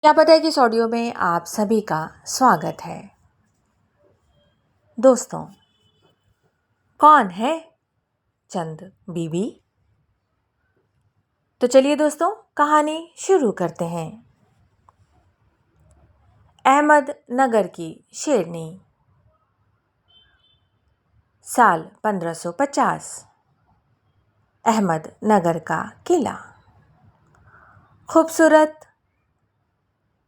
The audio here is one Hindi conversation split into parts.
क्या पता है कि इस ऑडियो में आप सभी का स्वागत है। दोस्तों, कौन है चंद बीबी? तो चलिए दोस्तों, कहानी शुरू करते हैं। अहमदनगर की शेरनी। साल 1550। अहमदनगर का किला। खूबसूरत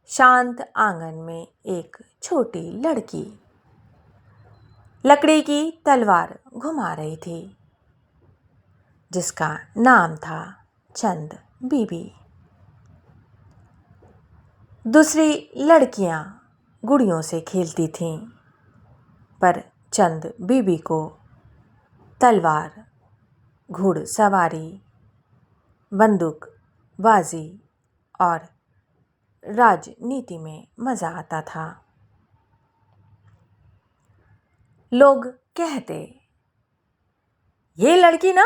शांत आंगन में एक छोटी लड़की लकड़ी की तलवार घुमा रही थी, जिसका नाम था चंद बीबी। दूसरी लड़कियां गुड़ियों से खेलती थीं, पर चंद बीबी को तलवार, घुड़सवारी, बंदूकबाजी और राजनीति में मज़ा आता था। लोग कहते, ये लड़की ना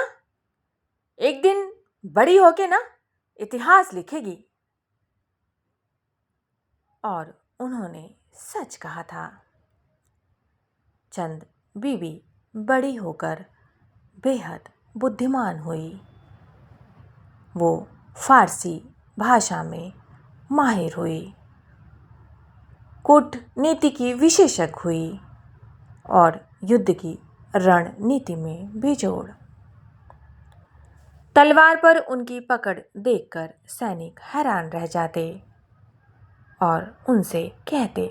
एक दिन बड़ी होके ना इतिहास लिखेगी। और उन्होंने सच कहा था। चंद बीबी बड़ी होकर बेहद बुद्धिमान हुई। वो फारसी भाषा में माहिर हुई, कूटनीति की विशेषज्ञ हुई और युद्ध की रणनीति में बेजोड़। तलवार पर उनकी पकड़ देखकर सैनिक हैरान रह जाते और उनसे कहते,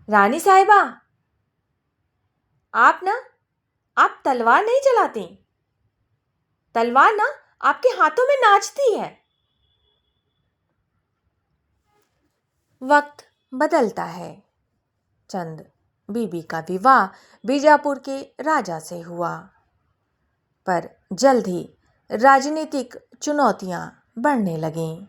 रानी साहिबा, आप तलवार नहीं चलाती। तलवार ना आपके हाथों में नाचती है। वक्त बदलता है। चंद बीबी का विवाह बीजापुर के राजा से हुआ, पर जल्द ही राजनीतिक चुनौतियां बढ़ने लगीं।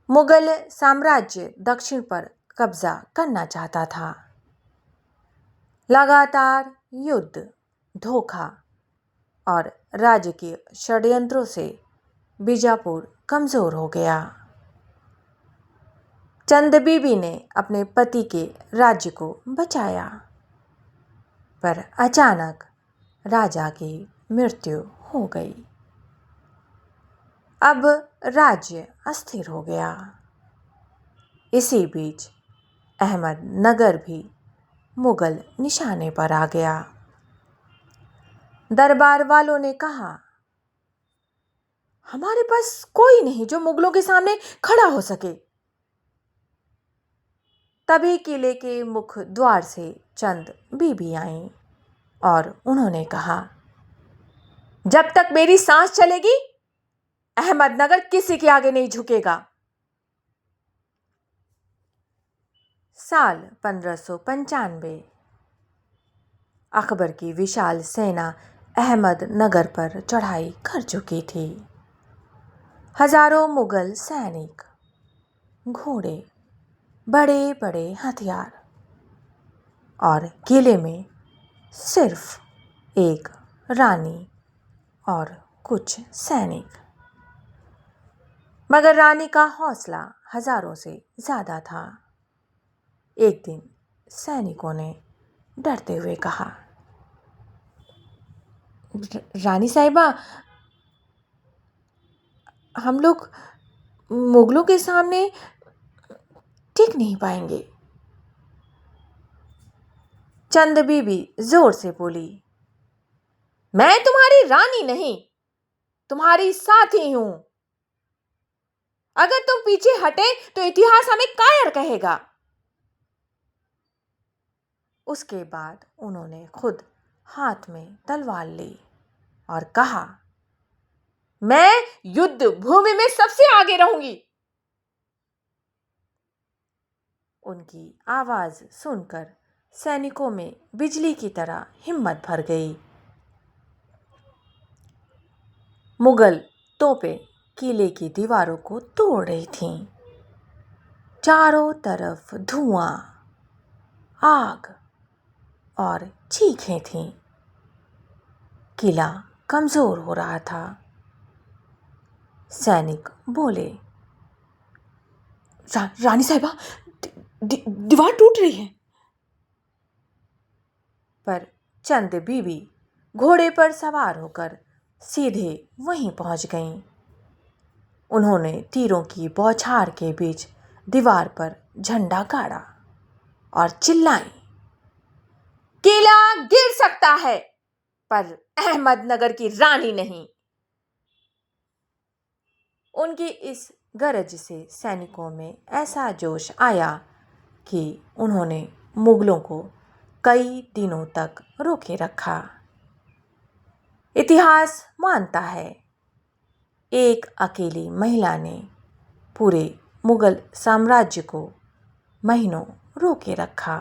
मुगल साम्राज्य दक्षिण पर कब्जा करना चाहता था। लगातार युद्ध, धोखा और राजकीय षड्यंत्रों से बीजापुर कमजोर हो गया। चंद बीबी ने अपने पति के राज्य को बचाया, पर अचानक राजा की मृत्यु हो गई। अब राज्य अस्थिर हो गया। इसी बीच अहमदनगर भी मुगल निशाने पर आ गया। दरबार वालों ने कहा, हमारे पास कोई नहीं जो मुगलों के सामने खड़ा हो सके। तभी किले के मुख्य द्वार से चंद बीबी आईं और उन्होंने कहा, जब तक मेरी सांस चलेगी अहमदनगर किसी के आगे नहीं झुकेगा। साल 1595। अकबर की विशाल सेना अहमदनगर पर चढ़ाई कर चुकी थी। हजारों मुगल सैनिक, घोड़े, बड़े बड़े हथियार और किले में सिर्फ एक रानी और कुछ सैनिक। मगर रानी का हौसला हजारों से ज्यादा था। एक दिन सैनिकों ने डरते हुए कहा, रानी साहिबा, हम लोग मुगलों के सामने टिक नहीं पाएंगे। चंद बीबी जोर से बोली, मैं तुम्हारी रानी नहीं, तुम्हारी साथी हूं। अगर तुम पीछे हटे तो इतिहास हमें कायर कहेगा। उसके बाद उन्होंने खुद हाथ में तलवार ली और कहा, मैं युद्ध भूमि में सबसे आगे रहूंगी। उनकी आवाज सुनकर सैनिकों में बिजली की तरह हिम्मत भर गई। मुगल तोपें किले की दीवारों को तोड़ रही थीं। चारों तरफ धुआं, आग और चीखें थीं। किला कमजोर हो रहा था। सैनिक बोले। रानी साहिबा, दीवार टूट रही है। पर चंद बीबी घोड़े पर सवार होकर सीधे वहीं पहुंच गईं। उन्होंने तीरों की बौछार के बीच दीवार पर झंडा गाड़ा और चिल्लाई, किला गिर सकता है पर अहमदनगर की रानी नहीं। उनकी इस गरज से सैनिकों में ऐसा जोश आया कि उन्होंने मुगलों को कई दिनों तक रोके रखा। इतिहास मानता है एक अकेली महिला ने पूरे मुगल साम्राज्य को महीनों रोके रखा।